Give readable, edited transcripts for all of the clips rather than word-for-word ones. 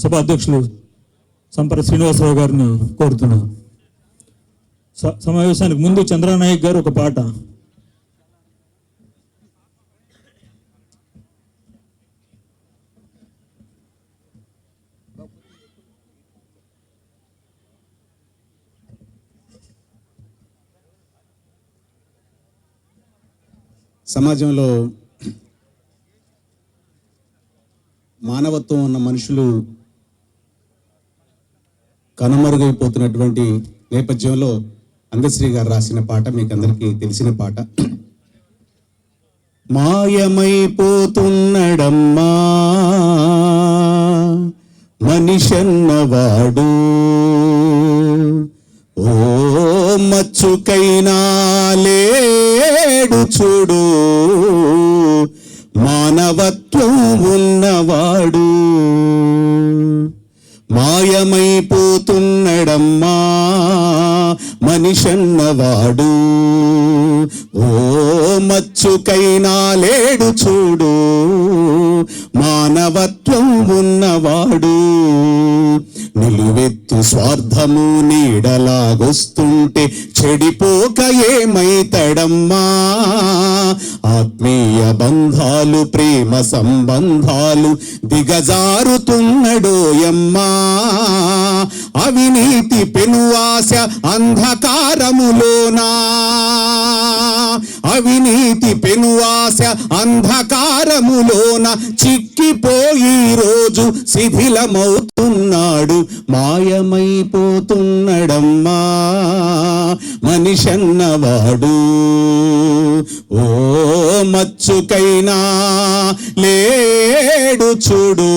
సభ అధ్యక్షులు సంపర శ్రీనివాసరావు గారిని కోరుతున్నాను. సమావేశానికి ముందు చంద్రనాయక్ గారు ఒక పాట. సమాజంలో మానవత్వం ఉన్న మనుషులు కనుమరుగైపోతున్నటువంటి నేపథ్యంలో అంగశ్రీ గారు రాసిన పాట మీకు అందరికీ తెలిసిన పాట. మాయమైపోతున్నడమ్మా మనిషన్నవాడు, ఓ మచ్చుకైనా లేడు చూడు, మానవత్వం ఉన్నవాడు. మాయమైపోతున్నడమ్మా మనిషన్నవాడు, ఓ మచ్చుకైనా లేడు చూడు, మానవత్వం ఉన్నవాడు. నిలువెత్తు స్వార్థము నీడలాగొస్తుంటే చెడిపోక ఏమైతడమ్మా? ఆత్మీయ ప్రేమ సంబంధాలు దిగజారుతున్నడోయమ్మా. అవినీతి పెనువాస అంధకారములోనా, అవినీతి పెనువాస అంధకారములోన చిక్కిపోయి రోజు శిథిలమవుతున్నాడు. మాయమైపోతున్నడమ్మా మనిషన్నవాడు, ఓ మచ్చుకైనా లేడు చూడు,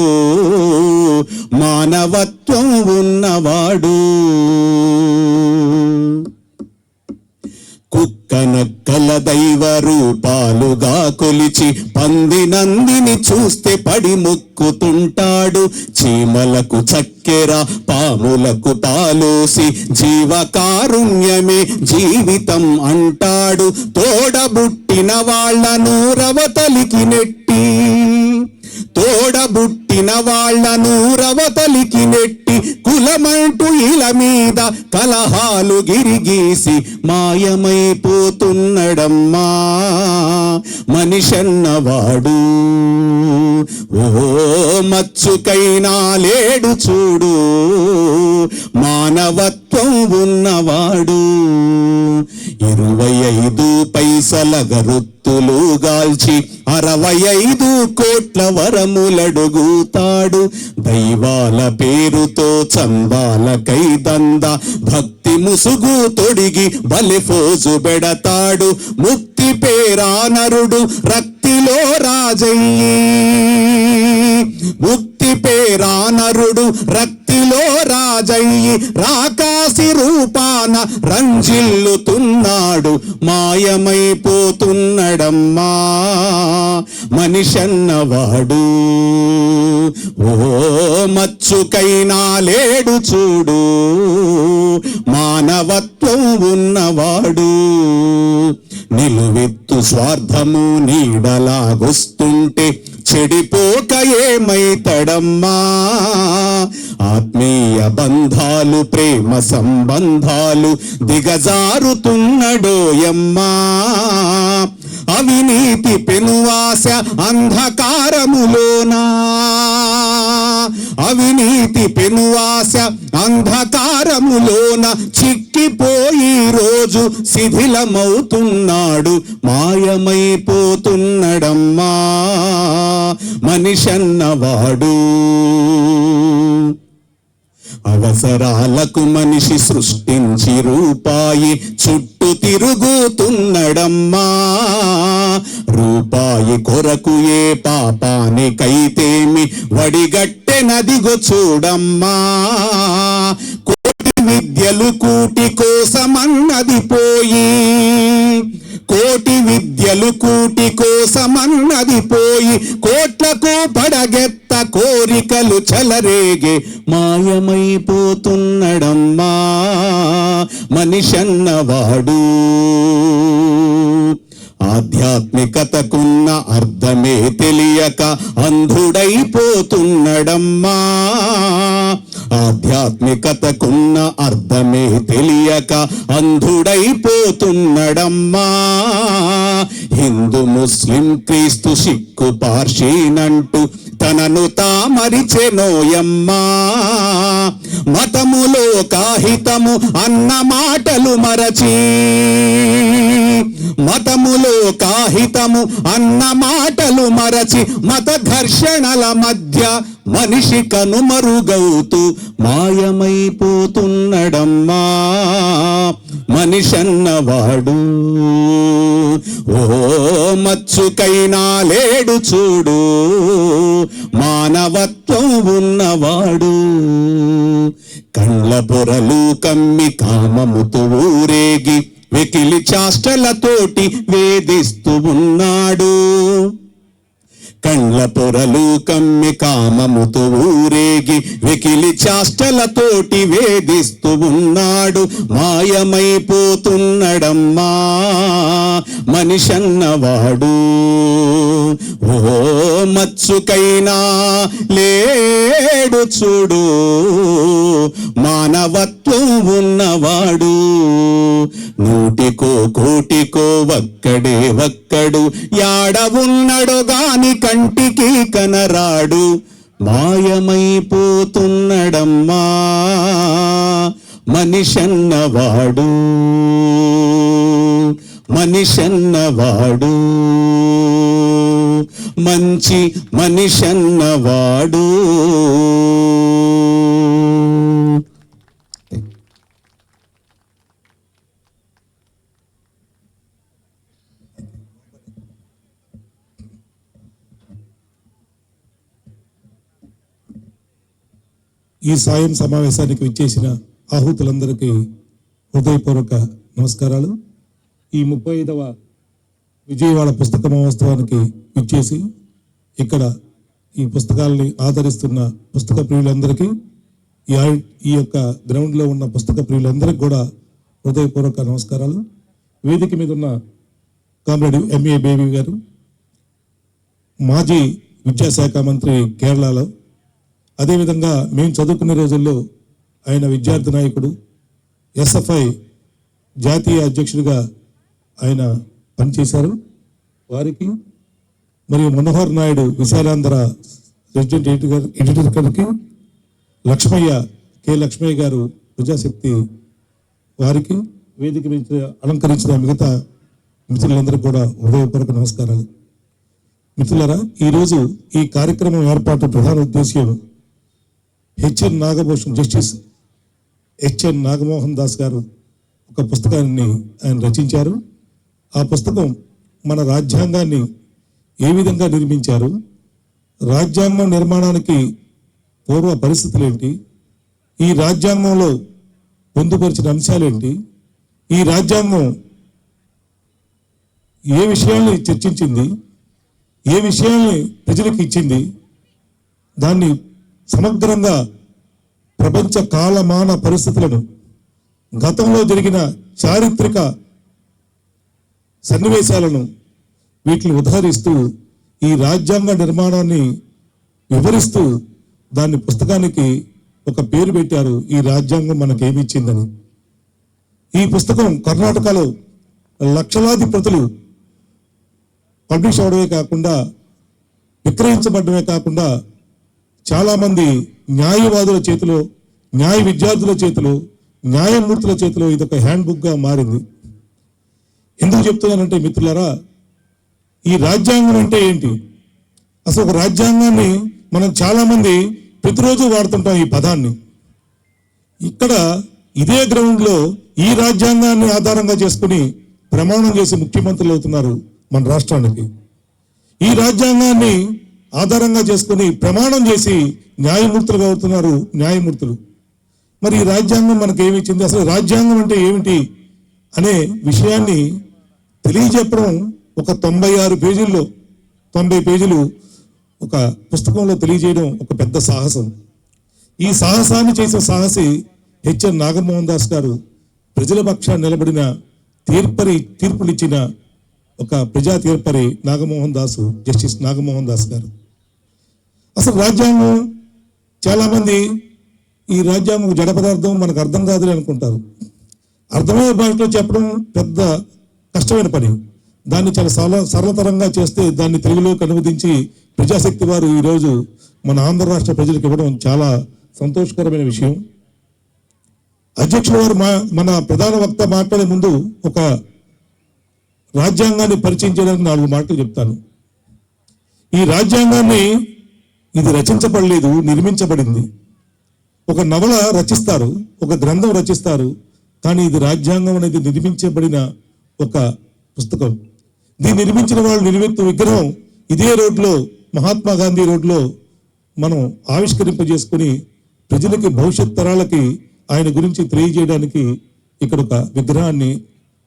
మానవత్వం ఉన్నవాడు. కుక్కనక్కల దైవ రూపాలుగా కొలిచి పందినందిని చూస్తే పడి మొక్కుతుంటాడు. చీమలకు చక్కెర పాములకు పాలోసి జీవకారుణ్యమే జీవితం అంటాడు. తోడబుట్టిన వాళ్ళను రవతలికి నెట్టి, తోడబుట్టిన వాళ్ళను రవతలికి నెట్టి కులమంటూ ఇల మీద కలహాలు గిరిగీసి మాయమైపోతున్నడమ్మా మనిషన్నవాడు, ఓ మచ్చుకైనా లేడు చూడు, మానవత్వం ఉన్నవాడు. 25 పైసల గరుత్తులు గాల్చి 65 కోట్ల వరములడుగుతాడు. దైవాల పేరుతో చందాల కైదంద భక్తి ముసుగు తొడిగి బలిఫోజు బెడతాడు. ముక్తి పేరా నరుడు రక్తిలో రాజయ్యి, ముక్తి పేరా నరుడు రక్తిలో రాజయ్యి రాకాసి రూపాన రంజిల్లుతున్నాడు. మాయమైపోతున్నడమ్మా మనిషన్నవాడు, ఓ మచ్చుకైనా లేడు చూడు, మానవత్వం ఉన్నవాడు. నిలువెత్తు స్వార్థము నీడలాగొస్తుంటే చెడిపోక ఏమైతడమ్మా? ఆత్మీయ బంధాలు ప్రేమ సంబంధాలు దిగజారుతున్నడోయమ్మా. అవినీతి పెనువాస అంధకారములోనా, అవినీతి పెనువాస అంధకారములోన చిక్కిపోయి రోజు శిథిలమవుతున్నాడు. మాయమైపోతున్నడమ్మా మనిషన్నవాడు. అవసరాలకు మనిషి సృష్టించి రూపాయి చుట్టూ తిరుగుతున్నడమ్మా. రూపాయి కొరకు ఏ పాపానికైతేమి వడిగట్టెనదిగో చూడమ్మా. కోటి విద్యలు కూటి కోసమన్నది పోయి, కోటి విద్యలు కూటి కోసమన్నది పోయి కోట్లకు పడగెత్త కోరికలు చెలరేగే. మాయమైపోతున్నడమ్మా మనిషన్నవాడు, ఆధ్యాత్మికతకున్న అర్థమే తెలియక అంధుడైపోతున్నడమ్మా. ఆధ్యాత్మికతకున్న అర్థమే తెలియక అంధుడైపోతున్నడమ్మా. హిందూ ముస్లిం క్రీస్తు సిక్కు పార్షీనంటూ తనను తామరిచెనోయమ్మా. మతములో కాహితము అన్న మాటలు మరచి, మతములో కాహితము అన్న మాటలు మరచి మత ఘర్షణల మధ్య మనిషి కనుమరుగవుతూ మాయమైపోతున్నడమ్మా. మనిషన్నవాడు ఓ మచ్చుకైనా లేడు చూడు, మానవత్వం ఉన్నవాడు. కండ్ల పొరలు కమ్మి కామముతో ఊరేగి వెకిలి చాష్టలతోటి వేధిస్తూ ఉన్నాడు. కండ్ల పొరలు కమ్మి కామముతో ఊరేగి వెకిలి చాష్టలతోటి వేధిస్తూ ఉన్నాడు. మాయమైపోతున్నడమ్మా మనిషన్నవాడు. ఓ మచ్చుకైనా లేడు చూడు, మానవత్వం ఉన్నవాడు. నూటికో కోటికో ఒక్కడే ఒక్కడు, యాడ ఉన్నడు గాని కంటికి కనరాడు. మాయమైపోతున్నడమ్మా మనిషన్నవాడు. మనిషన్నవాడు మంచి మనిషన్నవాడు. ఈ సాయం సమావేశానికి విచ్చేసిన ఆహుతులందరికీ హృదయపూర్వక నమస్కారాలు. ఈ 35వ విజయవాడ పుస్తక మహోత్సవానికి విచ్చేసి ఇక్కడ ఈ పుస్తకాలని ఆదరిస్తున్న పుస్తక ప్రియులందరికీ, ఈ యొక్క గ్రౌండ్లో ఉన్న పుస్తక ప్రియులందరికీ కూడా హృదయపూర్వక నమస్కారాలు. వేదిక మీద ఉన్న కామ్రేడ్ ఎంఏ బేబీ గారు, మాజీ విద్యాశాఖ మంత్రి కేరళలో, అదేవిధంగా మేము చదువుకునే రోజుల్లో ఆయన విద్యార్థి నాయకుడు, ఎస్ఎఫ్ఐ జాతీయ అధ్యక్షుడిగా ఆయన పనిచేశారు. వారికి మరియు మనోహర్ నాయుడు విశాలాంధ్ర రెసిడెంట్ ఎడిటర్ గారికి, లక్ష్మయ్య కె లక్ష్మయ్య గారు ప్రజాశక్తి వారికి, వేదిక మీద అలంకరించిన మిగతా మిత్రులందరికీ కూడా హృదయపూర్వక నమస్కారాలు. మిత్రులారా, ఈరోజు ఈ కార్యక్రమం ఏర్పాటు ప్రధాన ఉద్దేశ్యం జస్టిస్ హెచ్ఎన్ నాగమోహన్ దాస్ గారు ఒక పుస్తకాన్ని ఆయన రచించారు. ఆ పుస్తకం మన రాజ్యాంగాన్ని ఏ విధంగా నిర్మించారు, రాజ్యాంగం నిర్మాణానికి పూర్వ పరిస్థితులు ఏంటి, ఈ రాజ్యాంగంలో పొందుపరిచిన అంశాలేంటి, ఈ రాజ్యాంగం ఏ విషయాల్ని చర్చించింది, ఏ విషయాల్ని ప్రజలకు ఇచ్చింది, దాన్ని సమగ్రంగా ప్రపంచ కాలమాన పరిస్థితులను, గతంలో జరిగిన చారిత్రక సన్నివేశాలను వీటిని ఉదహరిస్తూ ఈ రాజ్యాంగ నిర్మాణాన్ని వివరిస్తూ దాన్ని పుస్తకానికి ఒక పేరు పెట్టారు, ఈ రాజ్యాంగం మనకేమిచ్చిందని. ఈ పుస్తకం కర్ణాటకలో లక్షలాది ప్రతులు పబ్లిష్ అవడమే కాకుండా, విక్రయించబడమే కాకుండా, చాలామంది న్యాయవాదుల చేతిలో, న్యాయ విద్యార్థుల చేతిలో, న్యాయమూర్తుల చేతిలో ఇదొక హ్యాండ్ బుక్గా మారింది. ఎందుకు చెప్తున్నానంటే మిత్రులారా, ఈ రాజ్యాంగం అంటే ఏంటి, అసలు ఒక రాజ్యాంగాన్ని మనం చాలామంది ప్రతిరోజు వాడుతుంటాం ఈ పదాన్ని. ఇక్కడ ఇదే గ్రౌండ్లో ఈ రాజ్యాంగాన్ని ఆధారంగా చేసుకుని ప్రమాణం చేసి ముఖ్యమంత్రులు అవుతున్నారు మన రాష్ట్రానికి. ఈ రాజ్యాంగాన్ని ఆధారంగా చేసుకుని ప్రమాణం చేసి న్యాయమూర్తులుగా అవుతున్నారు న్యాయమూర్తులు. మరి ఈ రాజ్యాంగం మనకు ఏమిచ్చింది, అసలు రాజ్యాంగం అంటే ఏమిటి అనే విషయాన్ని తెలియజెప్పడం ఒక 96 పేజీల్లో 90 పేజీలు ఒక పుస్తకంలో తెలియజేయడం ఒక పెద్ద సాహసం. ఈ సాహసాన్ని చేసిన సాహసి హెచ్ఎన్ నాగమోహన్ దాస్ గారు ప్రజల పక్షాన్ని నిలబడిన తీర్పునిచ్చిన ఒక ప్రజా తీర్పరి నాగమోహన్ దాసు, జస్టిస్ నాగమోహన్ దాస్ గారు. అసలు రాజ్యాంగం చాలామంది ఈ రాజ్యాంగం జడ పదార్థం మనకు అర్థం కాదులే అనుకుంటారు. అర్థమయ్యే భాషలో చెప్పడం పెద్ద కష్టమైన పని. దాన్ని చాలా సరళతరంగా చేస్తే దాన్ని తెలుగులోకి అనువదించి ప్రజాశక్తి వారు ఈరోజు మన ఆంధ్ర రాష్ట్ర ప్రజలకు ఇవ్వడం చాలా సంతోషకరమైన విషయం. అధ్యక్షుల వారు మన ప్రధాన వక్త మాట్లాడే ముందు ఒక రాజ్యాంగాన్ని పరిచయం చేయడానికి 4 మాటలు చెప్తాను. ఈ రాజ్యాంగాన్ని ఇది రచించబడలేదు, నిర్మించబడింది. ఒక నవల రచిస్తారు, ఒక గ్రంథం రచిస్తారు, కానీ ఇది రాజ్యాంగం అనేది నిర్మించబడిన ఒక పుస్తకం. దీన్ని నిర్మించిన వాళ్ళు నిర్మిత విగ్రహం ఇదే రోడ్లో, మహాత్మా గాంధీ రోడ్లో మనం ఆవిష్కరింపజేసుకుని ప్రజలకి, భవిష్యత్ తరాలకి ఆయన గురించి తెలియజేయడానికి ఇక్కడ ఒక విగ్రహాన్ని,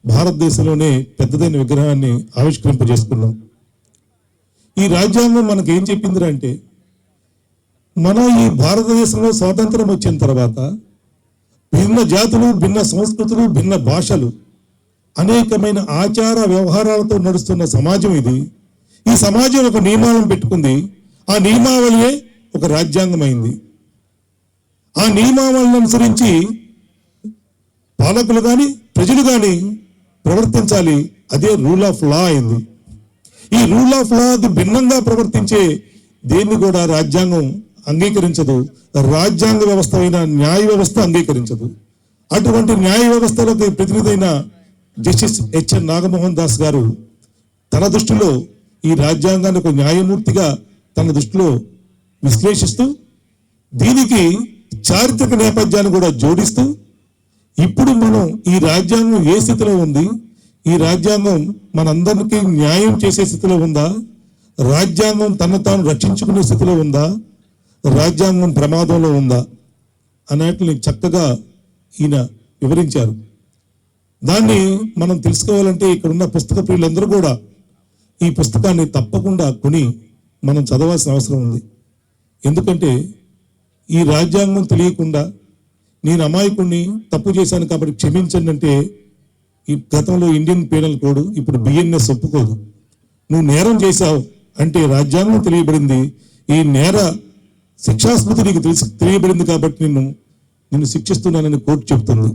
భారతదేశంలోనే పెద్దదైన విగ్రహాన్ని ఆవిష్కరింపజేసుకున్నాం. ఈ రాజ్యాంగం మనకి ఏం చెప్పిందిరా అంటే, మన ఈ భారతదేశంలో స్వాతంత్రం వచ్చిన తర్వాత భిన్న జాతులు, భిన్న సంస్కృతులు, భిన్న భాషలు, అనేకమైన ఆచార వ్యవహారాలతో నడుస్తున్న సమాజం ఇది. ఈ సమాజం ఒక నియమాలను పెట్టుకుంది. ఆ నియమావళియే ఒక రాజ్యాంగమైంది. ఆ నియమావళిని అనుసరించి పాలకులు కానీ ప్రజలు కానీ ప్రవర్తించాలి. అదే రూల్ ఆఫ్ లా అయింది. ఈ రూల్ ఆఫ్ లాకి భిన్నంగా ప్రవర్తించే దేన్ని కూడా రాజ్యాంగం అంగీకరించదు. రాజ్యాంగ వ్యవస్థ అయిన న్యాయ వ్యవస్థ అంగీకరించదు. అటువంటి న్యాయ వ్యవస్థలకు ప్రతినిధి అయిన జస్టిస్ హెచ్ఎన్ నాగమోహన్ దాస్ గారు తన దృష్టిలో ఈ రాజ్యాంగాన్ని ఒక న్యాయమూర్తిగా తన దృష్టిలో విశ్లేషిస్తూ, దీనికి చారిత్రక నేపథ్యాన్ని కూడా జోడిస్తూ, ఇప్పుడు మనం ఈ రాజ్యాంగం ఏ స్థితిలో ఉంది, ఈ రాజ్యాంగం మనందరికీ న్యాయం చేసే స్థితిలో ఉందా, రాజ్యాంగం తను తాను రక్షించుకునే స్థితిలో ఉందా, రాజ్యాంగం ప్రమాదంలో ఉందా అన్నట్లు చక్కగా ఈయన వివరించారు. దాన్ని మనం తెలుసుకోవాలంటే ఇక్కడ ఉన్న పుస్తక ప్రియులందరూ కూడా ఈ పుస్తకాన్ని తప్పకుండా కొని మనం చదవాల్సిన అవసరం ఉంది. ఎందుకంటే ఈ రాజ్యాంగం తెలియకుండా నేను అమాయకుడిని, తప్పు చేశాను కాబట్టి క్షమించండి అంటే, ఈ గతంలో ఇండియన్ పీనల్ కోడ్, ఇప్పుడు బిఎన్ఎస్ ఒప్పుకోదు. నువ్వు నేరం చేశావు అంటే రాజ్యాంగం తెలియబడింది, ఈ నేర శిక్షాస్మృతి నీకు తెలియబడింది కాబట్టి నిన్ను శిక్షిస్తున్నానని కోర్టు చెబుతుంది.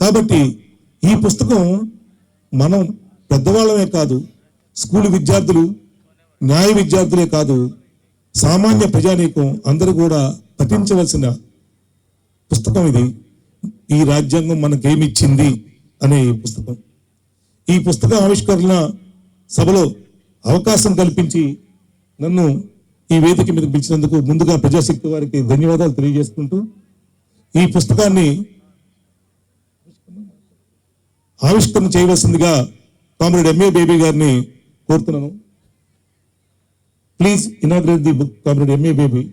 కాబట్టి ఈ పుస్తకం మనం పెద్దవాళ్ళమే కాదు, స్కూలు విద్యార్థులు, న్యాయ విద్యార్థులే కాదు, సామాన్య ప్రజానీకం అందరూ కూడా పఠించవలసిన పుస్తకం ఇది. ఈ రాజ్యాంగం మనకేమిచ్చింది అనే ఈ పుస్తకం. ఈ పుస్తక ఆవిష్కరణ సభలో అవకాశం కల్పించి నన్ను ఈ వేదిక మీద పిలిచినందుకు ముందుగా ప్రజాశక్తి వారికి ధన్యవాదాలు తెలియజేసుకుంటూ, ఈ పుస్తకాన్ని ఆవిష్కరణ చేయవలసిందిగా కామ్రేడ్ ఎంఏ బేబీ గారిని కోరుతున్నాను. Please inaugurate the book, comrade MA baby.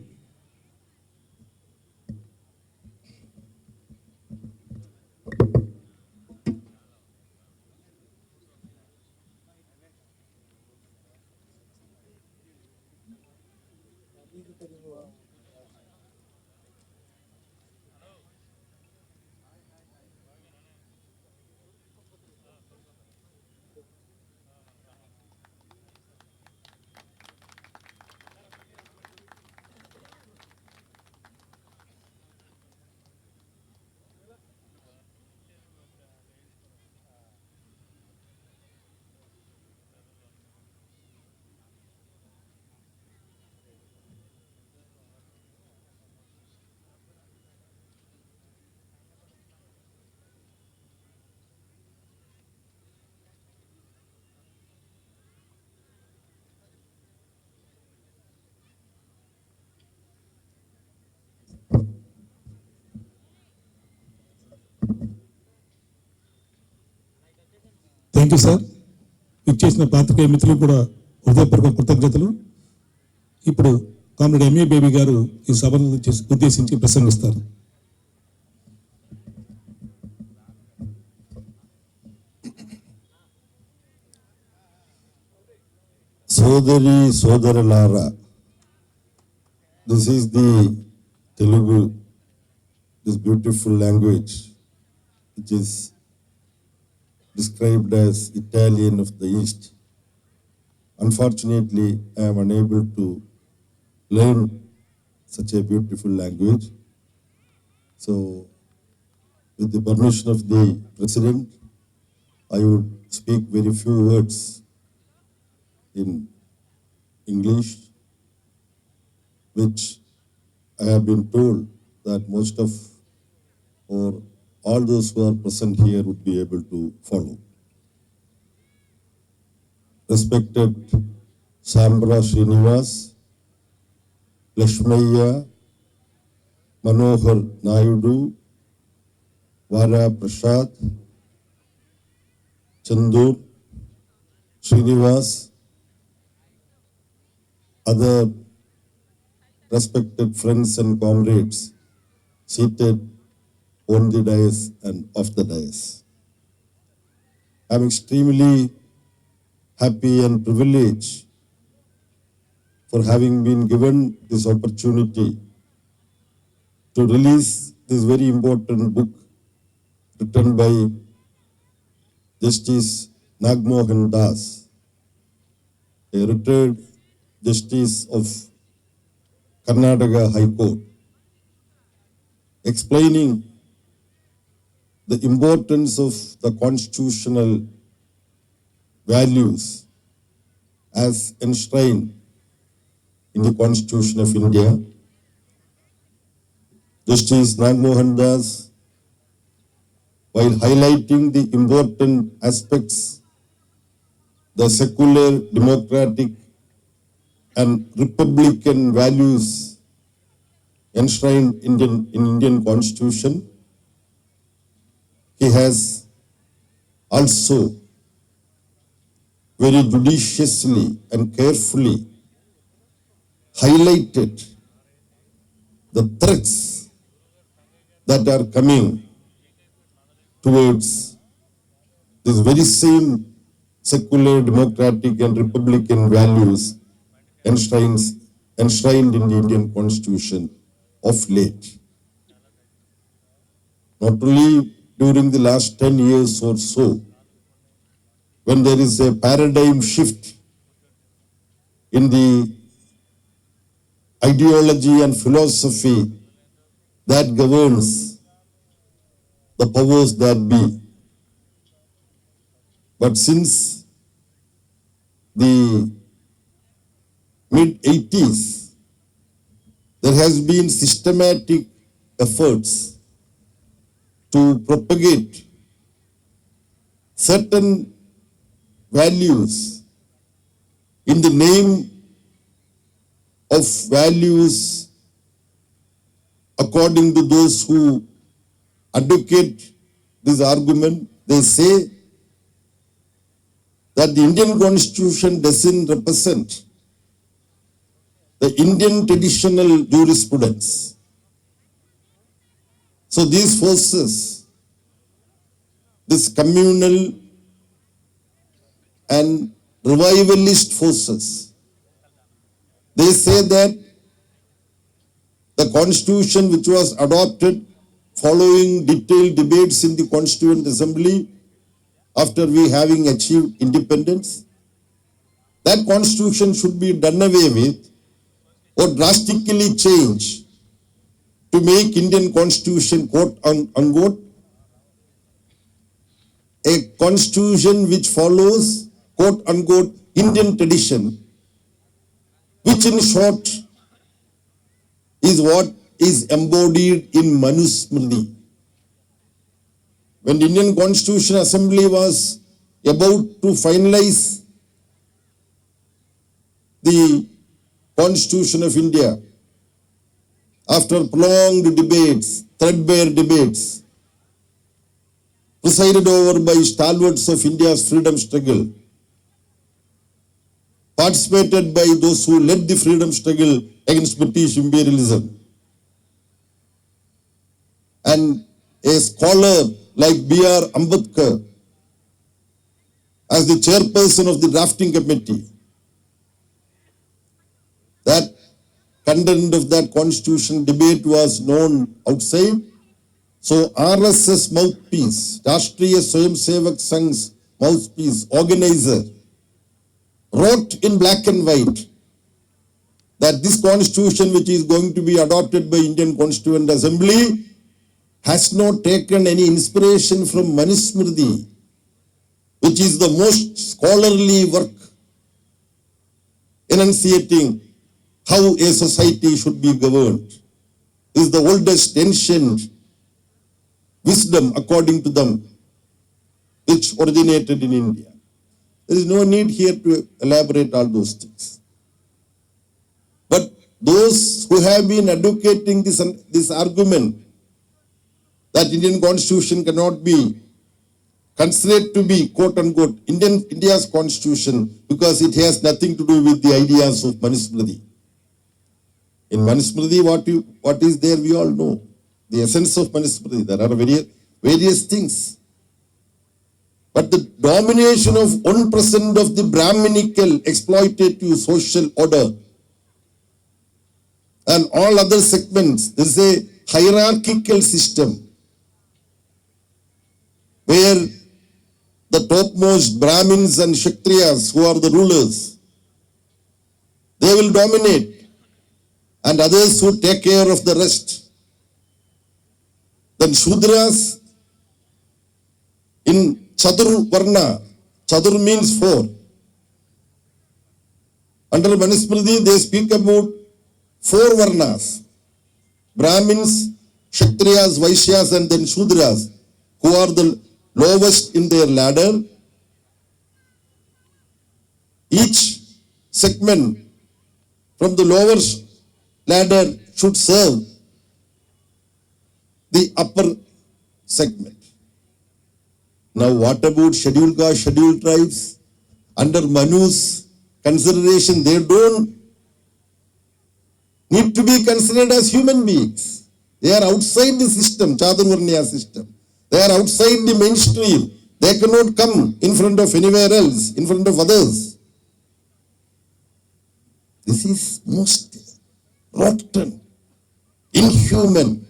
Thank you sir. ఇచ్చేసిన పాత్రికేయ మిత్రులకు కూడా హృదయపూర్వక కృతజ్ఞతలు. ఇప్పుడు కామ్రేడ్ ఎంఏ బేబీ గారు ఈ సభను ఉద్దేశించి ప్రసంగిస్తారు. సోదరి సోదరులారా, this is the Telugu, this beautiful language which is described as Italian of the East. Unfortunately, I am unable to learn such a beautiful language. So, with the permission of the President, I would speak very few words in English, which I have been told that most of or all those who are present here would be able to follow. Respected Sambra Srinivas, Lakshmaya, Manohar Naidu, Vara Prasad, Chandur, Srinivas, other respected friends and comrades seated on the dais and off the dais. I am extremely happy and privileged for having been given this opportunity to release this very important book written by Justice Nagmohan Das, a retired Justice of Karnataka High Court, explaining the importance of the constitutional values as enshrined in the Constitution of India. Justice Nagmohan Das, while highlighting the important aspects, the secular, democratic, and republican values enshrined in Indian Constitution, he has also very judiciously and carefully highlighted the threats that are coming towards this very same secular, democratic, and republican values enshrined in the Indian Constitution of late. Not only during the last 10 years or so, when there is a paradigm shift in the ideology and philosophy that governs the powers that be. But since the mid-80s, there has been systematic efforts to propagate certain values in the name of values according to those who advocate this argument. They say that the Indian Constitution doesn't represent the Indian traditional jurisprudence. So these forces, this communal and revivalist forces, they say that the Constitution which was adopted following detailed debates in the Constituent Assembly after we having achieved independence, that Constitution should be done away with or drastically changed to make Indian Constitution, quote unquote, a Constitution which follows, quote unquote, Indian tradition, which in short is what is embodied in Manusmriti. When the Indian Constitution Assembly was about to finalize the Constitution of India, after prolonged debates, threadbare debates, presided over by stalwarts of India's freedom struggle, participated by those who led the freedom struggle against British imperialism, and a scholar like B.R. Ambedkar as the chairperson of the drafting committee, that content of that constitution debate was known outside. So RSS mouthpiece, Rashtriya Swayamsevak Sangh's mouthpiece, organizer, wrote in black and white that this constitution which is going to be adopted by Indian Constituent Assembly has not taken any inspiration from Manusmriti, which is the most scholarly work enunciating how a society should be governed. This is the oldest ancient wisdom, according to them, which originated in India. There is no need here to elaborate all those things. But those who have been advocating this argument that Indian Constitution cannot be considered to be quote unquote India's Constitution because it has nothing to do with the ideas of Manusmriti. In Manusmriti, what is there we all know. The essence of Manusmriti, there are various things. But the domination of 1% of the Brahminical exploitative social order and all other segments, there is a hierarchical system where the topmost Brahmins and Kshatriyas, who are the rulers, they will dominate, and others who take care of the rest. Then Shudras in Chatur Varna, Chatur means 4. Under Manusmriti, they speak about 4 Varnas: Brahmins, Kshatriyas, Vaishyas, and then Shudras, who are the lowest in their ladder. Each segment from the lower ladder should serve the upper segment. Now, what about scheduled castes, scheduled tribes? Under Manu's consideration, they don't need to be considered as human beings. They are outside the system, Chaturvarnya system. They are outside the mainstream. They cannot come in front of anywhere else, in front of others. This is most rotten, inhuman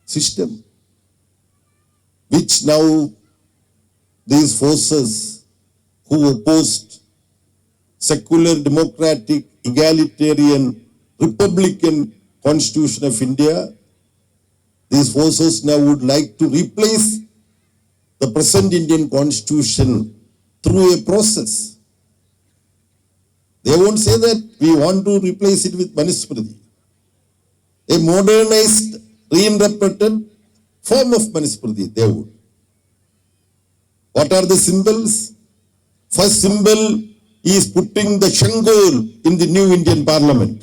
system, which now these forces who opposed secular, democratic, egalitarian, republican Constitution of India, these forces now would like to replace the present Indian Constitution through a process. They won't say that we want to replace it with Manusmriti, a modernized, reinterpreted form of Manusmriti, they would. What are the symbols? First symbol is putting the Shangol in the new Indian Parliament.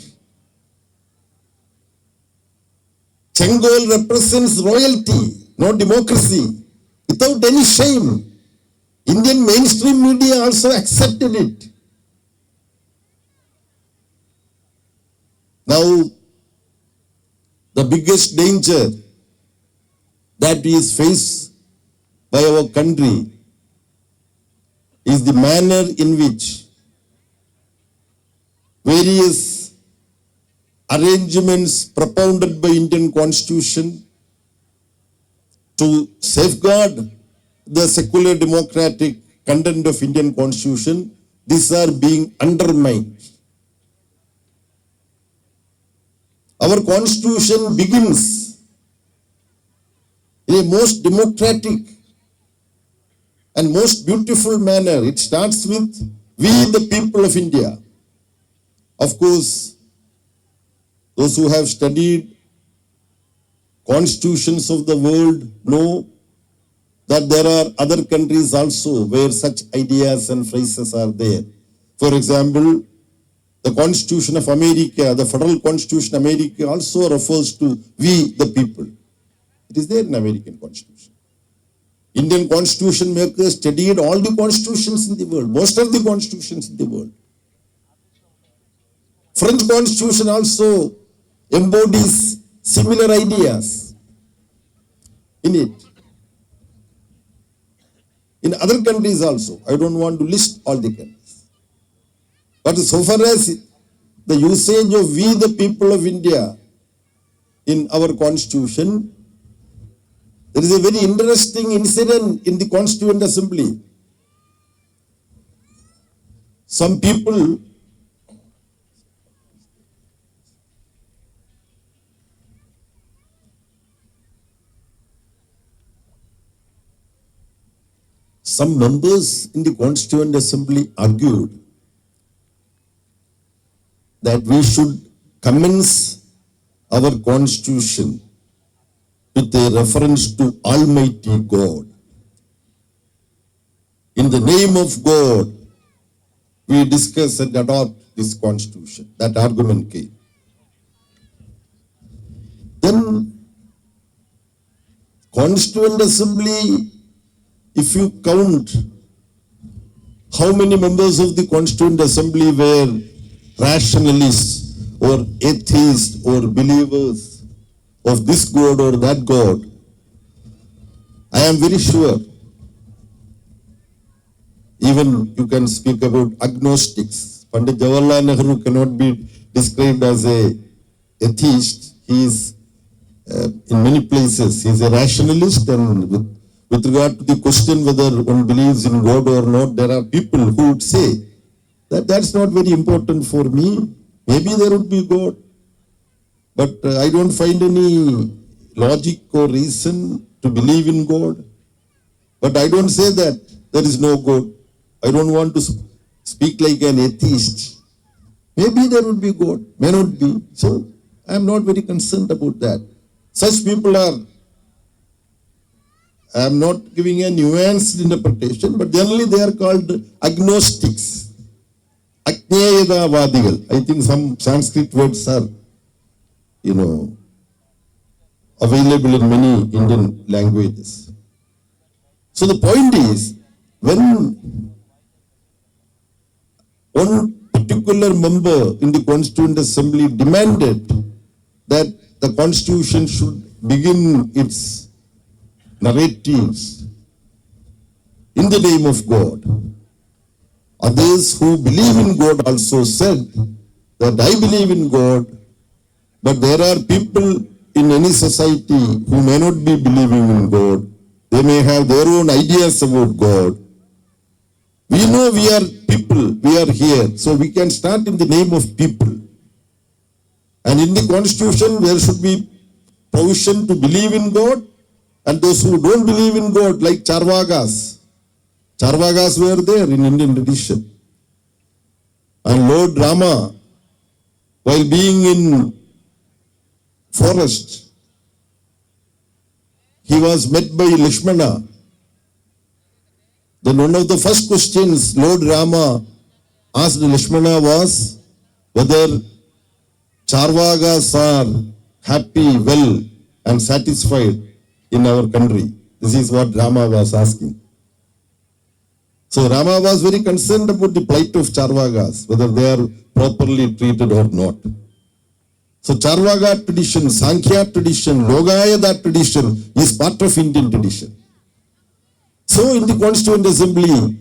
Shangol represents royalty, not democracy, without any shame. Indian mainstream media also accepted it. Now, the biggest danger that is faced by our country is the manner in which various arrangements propounded by Indian Constitution to safeguard the secular democratic content of Indian Constitution, these are being undermined. Our Constitution begins in a most democratic and most beautiful manner. It starts with "We the people of India." Of course, those who have studied constitutions of the world know that there are other countries also where such ideas and phrases are there. For example, the Constitution of America, the Federal Constitution of America also refers to "we the people." It is there in American Constitution. Indian Constitution makers studied all the constitutions in the world, most of the constitutions in the world. French Constitution also embodies similar ideas in it. In other countries also, I don't want to list all the countries. But so far as the usage of "we the people of India" in our constitution, there is a very interesting incident in the Constituent Assembly. Some people some members in the Constituent Assembly argued that we should commence our constitution with a reference to Almighty God. In the name of God, we discuss and adopt this constitution. That argument came. Then, Constituent Assembly, if you count how many members of the Constituent Assembly were rationalists or atheists or believers of this God or that God, I am very sure, even you can speak about agnostics. Pandit Jawaharlal Nehru cannot be described as a atheist. He is in many places, he is a rationalist, and with regard to the question whether one believes in God or not, there are people who would say that that's not very important for me. Maybe there would be God, but I don't find any logic or reason to believe in God. But I don't say that there is no God. I don't want to speak like an atheist. Maybe there would be God, may not be. So I am not very concerned about that. Such people are, I am not giving a nuanced interpretation, but generally they are called agnostics. Vadigal. I think some Sanskrit words are, available in many Indian languages. So the point is, when one particular member in the Constituent Assembly demanded that the Constitution should begin its narratives in the name of God, others who believe in God also said that I believe in God, but there are people in any society who may not be believing in God. They may have their own ideas about God. We know we are people, we are here, so we can start in the name of people. And in the Constitution, there should be provision to believe in God, and those who don't believe in God, like Charvagas. Charvagas were there in Indian tradition. And Lord Rama, while being in forest, he was met by Lakshmana. Then one of the first questions Lord Rama asked Lakshmana was whether Charvagas are happy, well, and satisfied in our country. This is what Rama was asking. So Rama was very concerned about the plight of Charvagas, whether they are properly treated or not. So Charvaga tradition, Sankhya tradition, Logayada tradition is part of Indian tradition. So in the Constituent Assembly,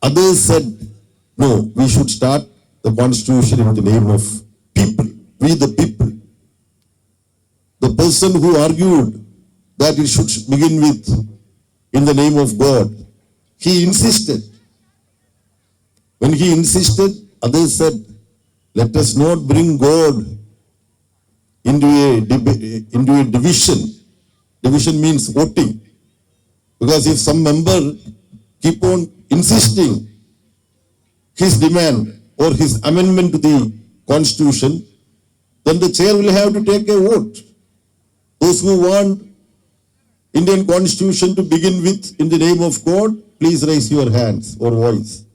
others said, no, we should start the Constitution in the name of people, we the people. The person who argued that it should begin with in the name of God, he insisted. When he insisted, others said, let us not bring God into a division. Division means voting. Because if some member keep on insisting his demand or his amendment to the Constitution, then the chair will have to take a vote. Those who want Indian Constitution to begin with in the name of God, please raise your hands or voice.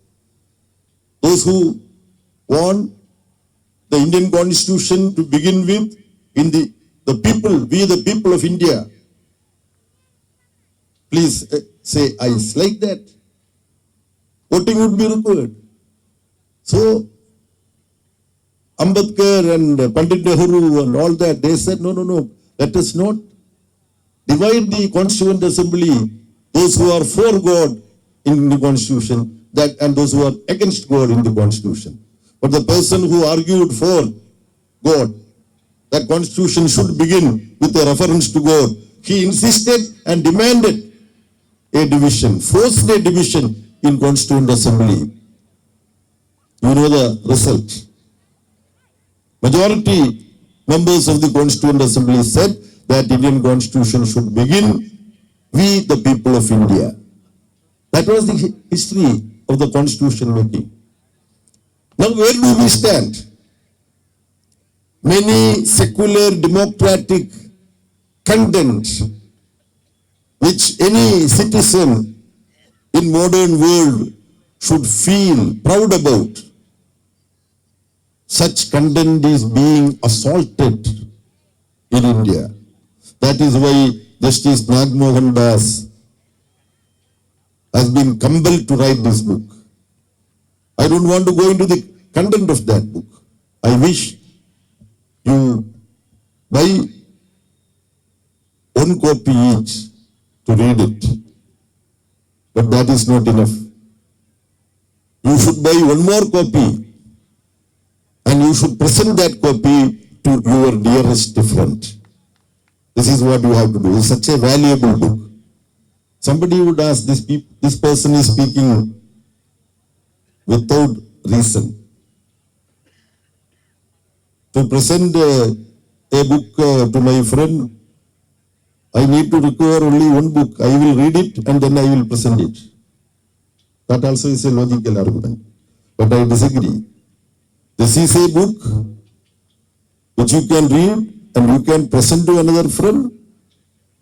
Those who want the Indian Constitution to begin with in the people, we the people of India, please say ayes. Like that, voting would be required. So Ambedkar and Pandit Nehru and all that, they said, no, let us not divide the Constituent Assembly, those who are for God in the Constitution, that and those who are against God in the Constitution. But the person who argued for God, that constitution should begin with a reference to God. He insisted and demanded a division, forced a division in Constituent Assembly. You know the result. Majority members of the Constituent Assembly said that Indian Constitution should begin, we the people of India. That was the history of the Constitution making. Now where do we stand? Many secular democratic content which any citizen in modern world should feel proud about, such content is being assaulted in India. That is why Justice Nagmohan Das has been compelled to write this book. I don't want to go into the content of that book. I wish you buy one copy each to read it. But that is not enough. You should buy one more copy and you should present that copy to your dearest friend. This is what you have to do. It's such a valuable book. Somebody would ask, this person is speaking without reason. To present a book to my friend, I need to require only one book. I will read it and then I will present it. That also is a logical argument. But I disagree. This is a book which you can read and you can present to another friend.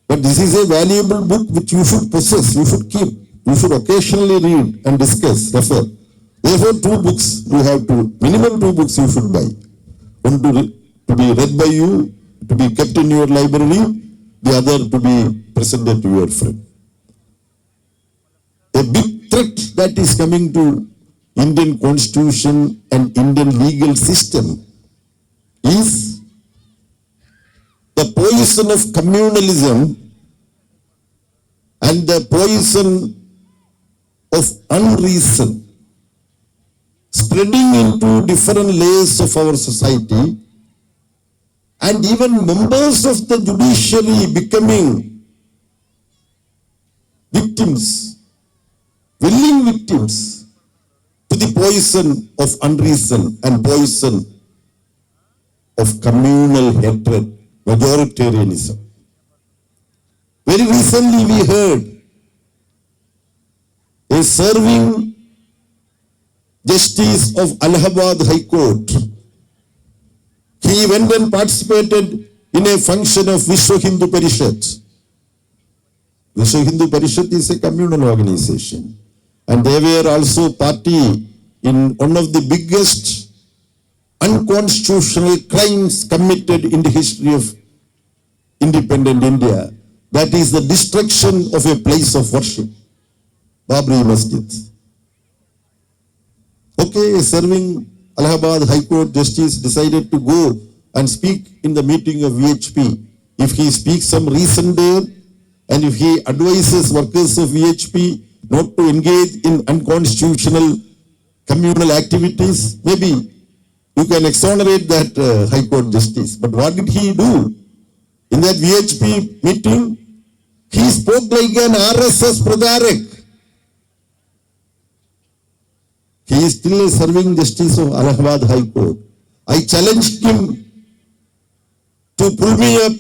But this is a valuable book which you should possess, you should keep. You should occasionally read and discuss, refer. Therefore, two books you have to, minimum two books you should buy. One to be read by you, to be kept in your library, the other to be presented to your friend. A big threat that is coming to Indian Constitution and Indian legal system is the poison of communalism and the poison of unreason spreading into different layers of our society, and even members of the judiciary becoming victims, willing victims to the poison of unreason and poison of communal hatred, majoritarianism. Very recently we heard a serving Justice of Allahabad High Court. He went and participated in a function of Vishwa Hindu Parishad. Vishwa Hindu Parishad is a communal organization. And they were also party in one of the biggest unconstitutional crimes committed in the history of independent India. That is the destruction of a place of worship, Babri Masjid. Okay, a serving Allahabad High Court justice decided to go and speak in the meeting of VHP. If he speaks some reason there, and if he advises workers of VHP not to engage in unconstitutional communal activities, maybe you can exonerate that High Court justice. But what did he do? In that VHP meeting, he spoke like an RSS Pradarak. He is still a serving justice of Allahabad High Court. I challenged him to pull me up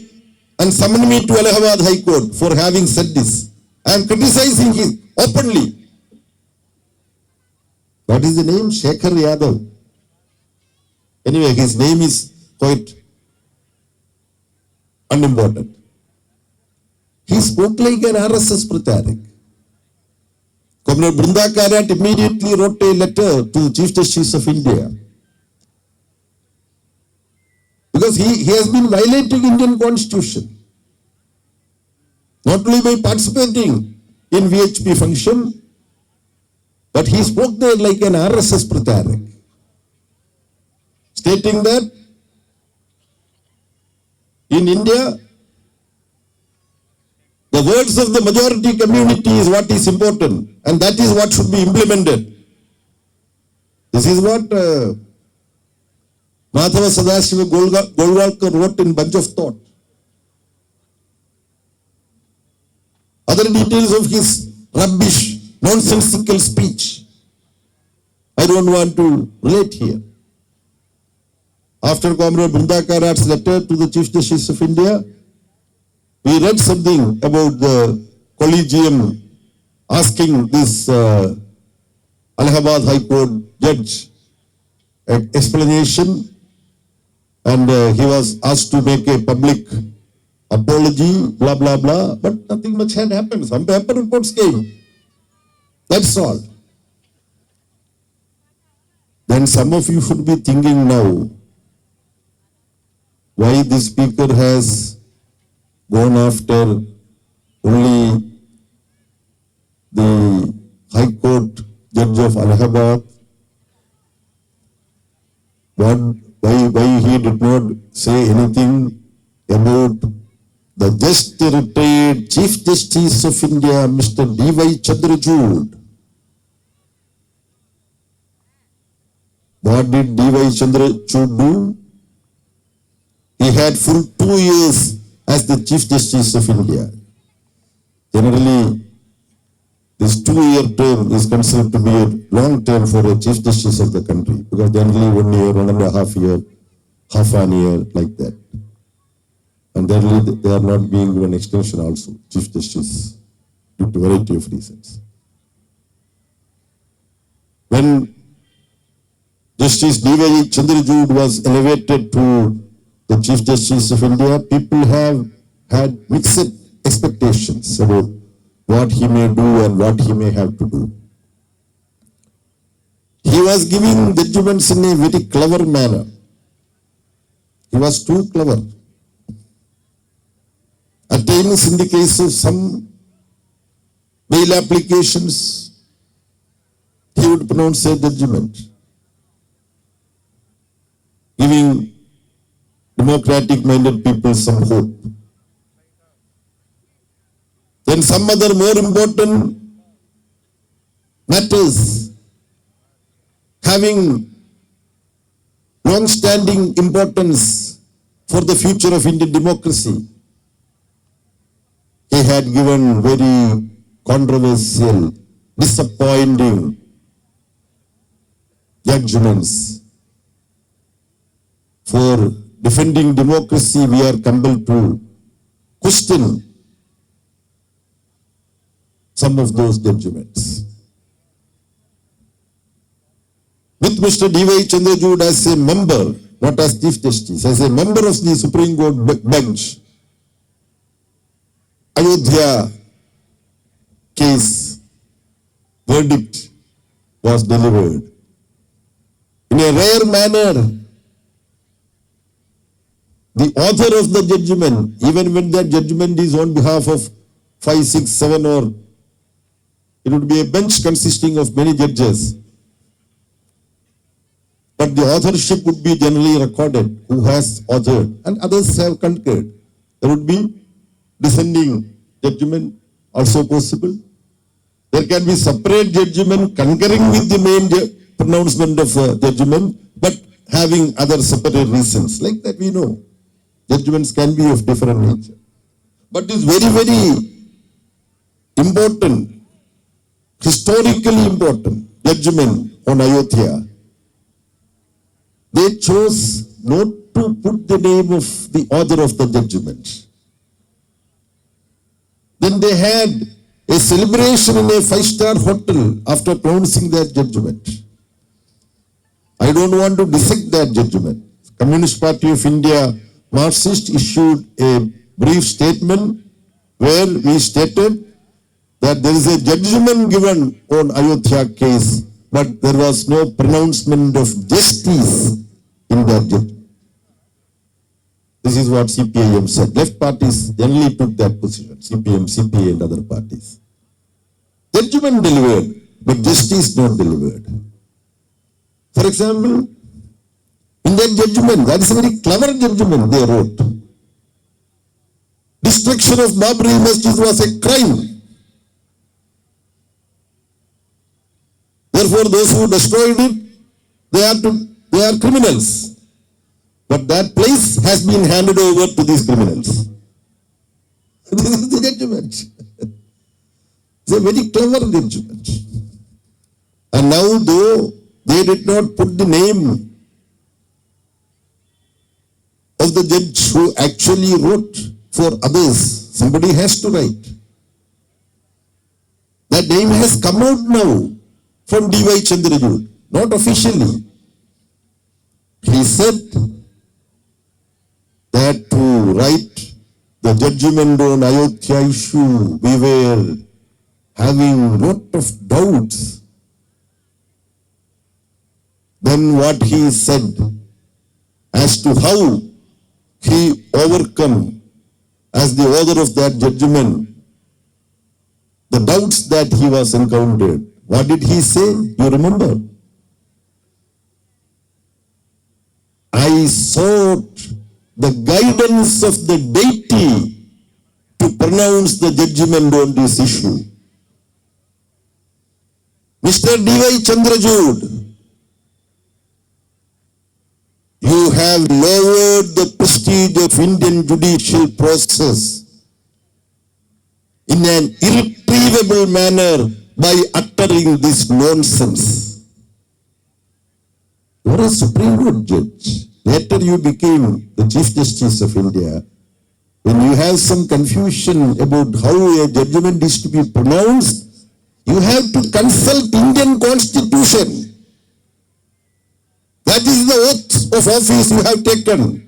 and summon me to Allahabad High Court for having said this. I am criticizing him openly. What is the name? Shekhar Yadav. Anyway, his name is quite unimportant. He spoke like an RSS Pratarik. Governor Brinda Karat immediately wrote a letter to the Chief Justice of India. Because he has been violating Indian Constitution. Not only by participating in VHP function, but he spoke there like an RSS Pratarik, stating that in India, the words of the majority community is what is important, and that is what should be implemented. This is what Madhava Sadashiva Golwalkar wrote in Bunch of Thought. Other details of his rubbish, nonsensical speech, I don't want to relate here. After Comrade Brindakarat's letter to the Chief Justice of India, we read something about the collegium asking this Allahabad High Court judge an explanation, and he was asked to make a public apology, blah, blah, blah, but nothing much had happened. Some paper reports came. That's all. Then some of you should be thinking now, why this speaker has gone after only the High Court judge of Allahabad. Why he did not say anything about the just retired Chief Justice of India, Mr. D.Y. Chandrachud. What did D.Y. Chandrachud do? He had full 2 years as the Chief Justice of India. Generally, this 2-year term is considered to be a long term for a Chief Justice of the country, because generally 1 year, 1.5 year, half an year, like that. And generally they are not being given extension also, Chief Justice, due to a variety of reasons. When Justice D.Y. Chandrachud was elevated to the Chief Justice of India, people have had mixed expectations about what he may do and what he may have to do. He was giving judgments in a very clever manner. He was too clever. At times, in the case of some bail applications, he would pronounce a judgment, giving democratic-minded people some hope. Then some other more important matters having long-standing importance for the future of Indian democracy, he had given very controversial, disappointing judgments. For defending democracy, we are compelled to question some of those judgments. With Mr. D.Y. Chandrachud as a member, not as Chief Justice, as a member of the Supreme Court bench, Ayodhya case verdict was delivered in a rare manner. The author of the judgment, even when that judgment is on behalf of 5, 6, 7, or it would be a bench consisting of many judges, but the authorship would be generally recorded, who has authored, and others have concurred. There would be dissenting judgment also possible. There can be separate judgment concurring with the main pronouncement of judgment, but having other separate reasons. Like that we know. Judgments can be of different nature. But it's very, very important, historically important judgment on Ayodhya. They chose not to put the name of the author of the judgment. Then they had a celebration in a 5-star hotel after pronouncing that judgment. I don't want to dissect that judgment. Communist Party of India, Marxist, issued a brief statement where we stated that there is a judgment given on Ayodhya case, but there was no pronouncement of justice in that judgment. This is what CPIM said. Left parties generally took that position, CPM, CPA and other parties. Judgment delivered, but justice not delivered. For example, in that judgment, that is a very clever judgment they wrote. Destruction of Babri Masjid was a crime. Therefore, those who destroyed it, they are criminals. But that place has been handed over to these criminals. This is the judgment. It's a very clever judgment. And now, though they did not put the name of the judge who actually wrote for others, somebody has to write. That name has come out now from D.Y. Chandrachud, not officially. He said that to write the judgment on Ayodhya issue, we were having lot of doubts. Then what he said as to how he overcome as the author of that judgment the doubts that he was encountered. What did he say? You remember? I sought the guidance of the deity to pronounce the judgment on this issue. Mr. D.Y. Chandrachud, you have lowered the prestige of Indian judicial process in an irretrievable manner by uttering this nonsense. You are a Supreme Court judge. Later you became the Chief Justice of India. When you have some confusion about how a judgment is to be pronounced, you have to consult Indian Constitution. That is the oath of office you have taken.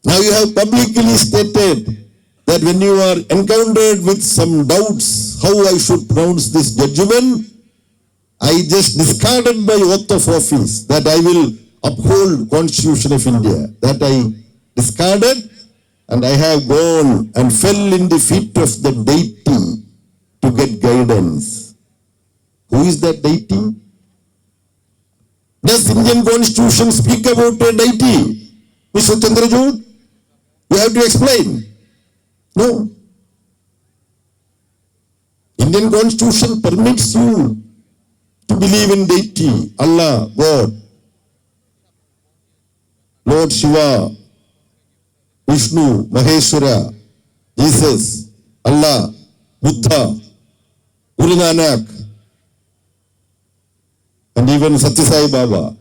Now you have publicly stated that when you are encountered with some doubts how I should pronounce this judgment, I just discarded my oath of office that I will uphold Constitution of India. That I discarded and I have gone and fell in the feet of the deity to get guidance. Who is that deity? Does Indian Constitution speak about a deity? Mr. Chandrachud, you have to explain. No. Indian Constitution permits you to believe in deity, Allah, God, Lord Shiva, Vishnu, Maheshwara, Jesus, Allah, Buddha, Guru Nanak, and even Satyasai Baba.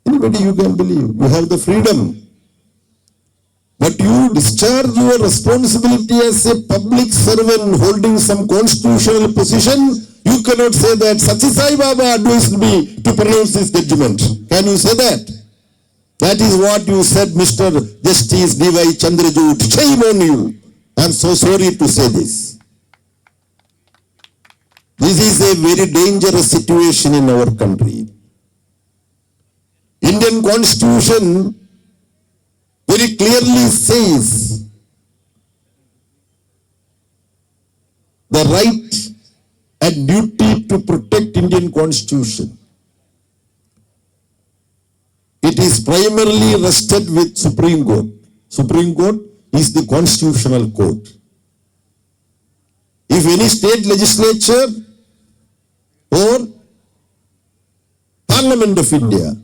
Anybody you can believe. You have the freedom. But you discharge your responsibility as a public servant holding some constitutional position. You cannot say that Satyasai Baba advised me to pronounce this judgment. Can you say that? That is what you said, Mr. Justice D.Y. Chandrachud. Shame on you. I am so sorry to say this. This is a very dangerous situation in our country. Indian Constitution very clearly says the right and duty to protect Indian Constitution. It is primarily rested with Supreme Court. Supreme Court is the constitutional court. If any state legislature or Parliament of India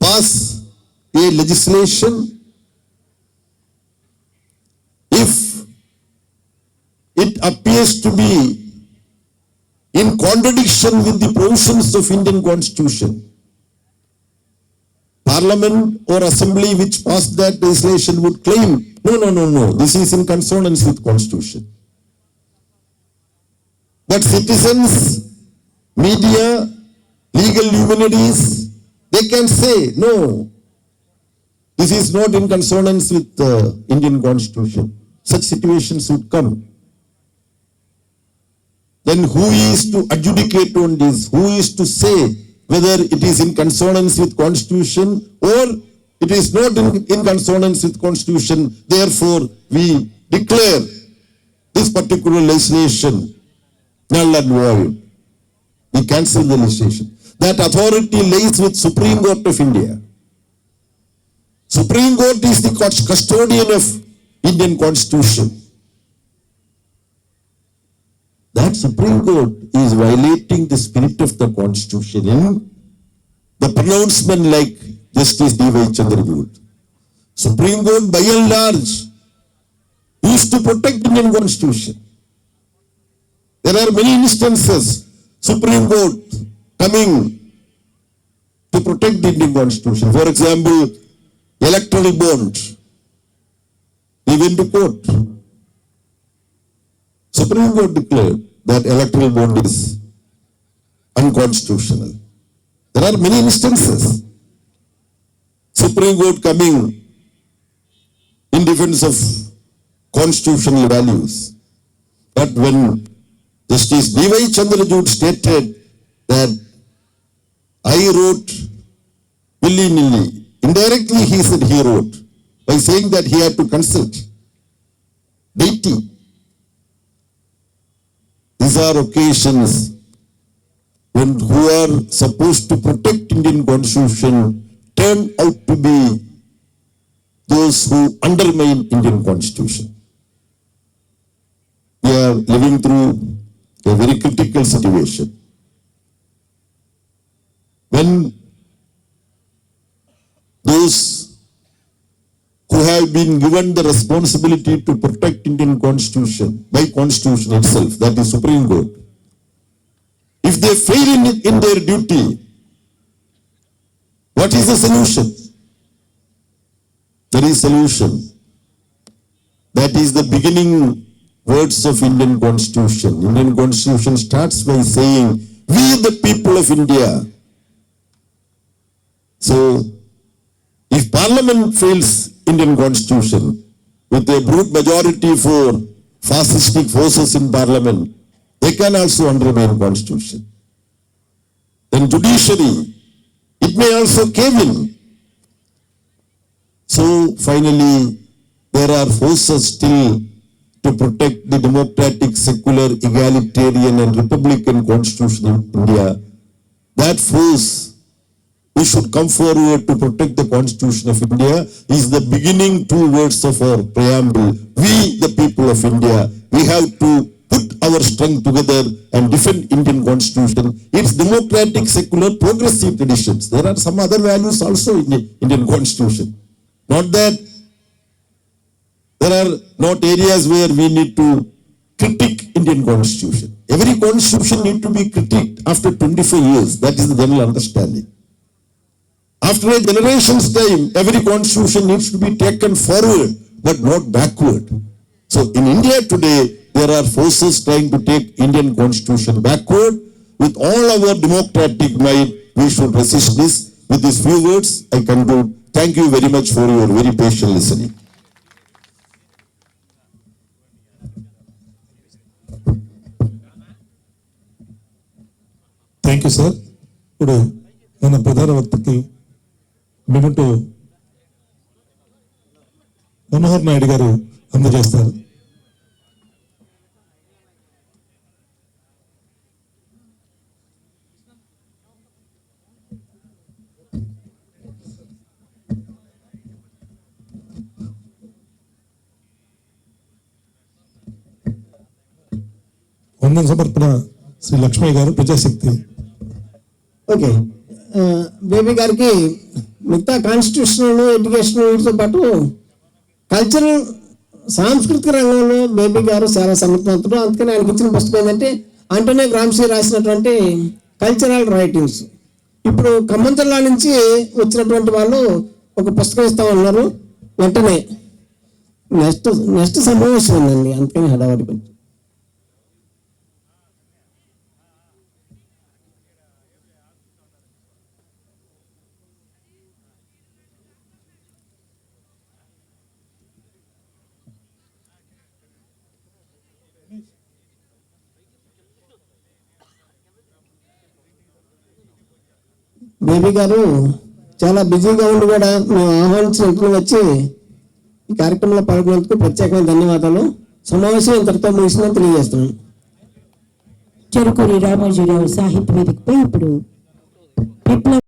pass a legislation, if it appears to be in contradiction with the provisions of Indian Constitution, Parliament or Assembly which passed that legislation would claim, no, this is in consonance with Constitution. But citizens, media, legal luminaries, they can say, no, this is not in consonance with the Indian Constitution. Such situations would come. Then who is to adjudicate on this? Who is to say whether it is in consonance with Constitution or it is not in consonance with Constitution? Therefore, we declare this particular legislation null and void. We cancel the legislation. That authority lays with Supreme Court of India. Supreme Court is the custodian of Indian Constitution. That Supreme Court is violating the spirit of the Constitution in the pronouncement like Justice D.Y. Chandrachud. Supreme Court by and large used to protect Indian Constitution. There are many instances Supreme Court coming to protect the Indian Constitution. For example, electoral bond. We went to court. Supreme Court declared that electoral bond is unconstitutional. There are many instances. Supreme Court coming in defense of constitutional values. But when Justice D.Y. Chandrachud stated that I wrote willy-nilly, indirectly he said he wrote, by saying that he had to consult deity. These are occasions when who are supposed to protect Indian Constitution turn out to be those who undermine Indian Constitution. We are living through a very critical situation. When those who have been given the responsibility to protect Indian Constitution by Constitution itself, that is Supreme Court, if they fail in their duty, what is the solution? There is solution. That is the beginning words of Indian Constitution. Indian Constitution starts by saying, we the people of India. So, if Parliament fails Indian Constitution with a brute majority for fascistic forces in Parliament, they can also undermine Constitution. Then judiciary, it may also cave in. So finally, there are forces still to protect the democratic, secular, egalitarian and republican constitution in India. That force, we should come forward to protect the Constitution of India, is the beginning two words of our preamble. We, the people of India, we have to put our strength together and defend Indian Constitution, its democratic, secular, progressive traditions. There are some other values also in the Indian Constitution. Not that there are not areas where we need to critique Indian Constitution. Every Constitution needs to be critiqued after 25 years. That is the general understanding. After a generation's time, every Constitution needs to be taken forward, but not backward. So in India today, there are forces trying to take Indian Constitution backward. With all our democratic might, we should resist this. With these few words, I conclude. Thank you very much for your very patient listening. Thank you sir. ఇప్పుడు మన ప్రధాన వక్తకి memento Manohar Naidu గారు అందజేస్తారు. వందన సమర్పణ శ్రీ లక్ష్మయ్య గారు, Prajasakti. Okay, baby గారికి మిగతా constitutional, educational వీటితో పాటు కల్చరల్, సాంస్కృతిక రంగంలో బేబీ గారు చాలా సమర్థవంతుడు. అందుకని ఆయనకి ఇచ్చిన పుస్తకం ఏంటంటే ఆంటోనీ గ్రామ్సీ రాసినటువంటి కల్చరల్ రైటింగ్స్. ఇప్పుడు ఖమ్మం జిల్లా నుంచి వచ్చినటువంటి వాళ్ళు ఒక పుస్తకం ఇస్తా ఉన్నారు. వెంటనే నెక్స్ట్ సమావేశం ఉందండి, అందుకని హడావడి కొంచెం. బేబీ గారు చాలా బిజీగా ఉండి కూడా మేము ఆహ్వానించిన వచ్చి ఈ కార్యక్రమంలో పాల్గొన్నందుకు ప్రత్యేకమైన ధన్యవాదాలు. సమావేశం ఇంతటితో ముగిసిందని తెలియజేస్తున్నాను. చెరుకూరి రామోజీరావు సాహిత్య వేదికపై ఇప్పుడు